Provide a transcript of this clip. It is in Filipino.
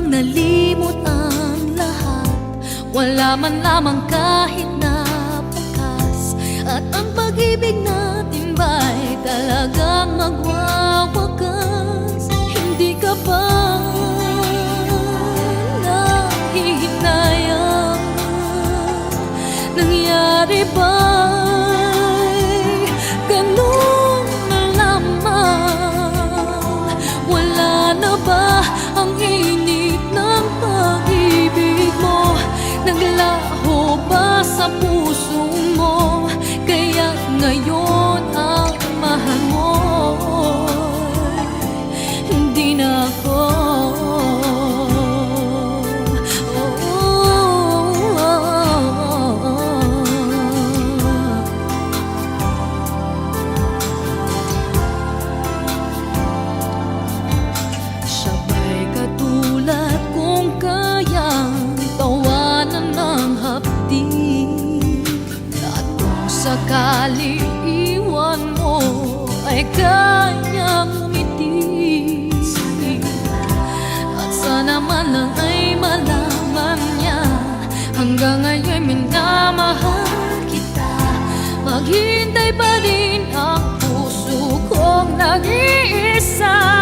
nalimot ang lahat, wala man lamang kahit na bakas. At ang pag-ibig natin ba'y talagang magwawakas? Hindi ka ba nahihinayang? Nangyari ba'y ganun na lamang? Wala na ba ang init ng pag-ibig mo? Naglaho ba sa puso mo? Kaya ngayon ang mahal mo hindi na ako. Sabay katulad kung kayang tawanan ng hapdi, at kung sakali iwan mo ay kayang umiti. At sana man lang ay malaman niya hanggang ngayon minamahal kita. Maghintay pa rin ang puso kong nag-iisa.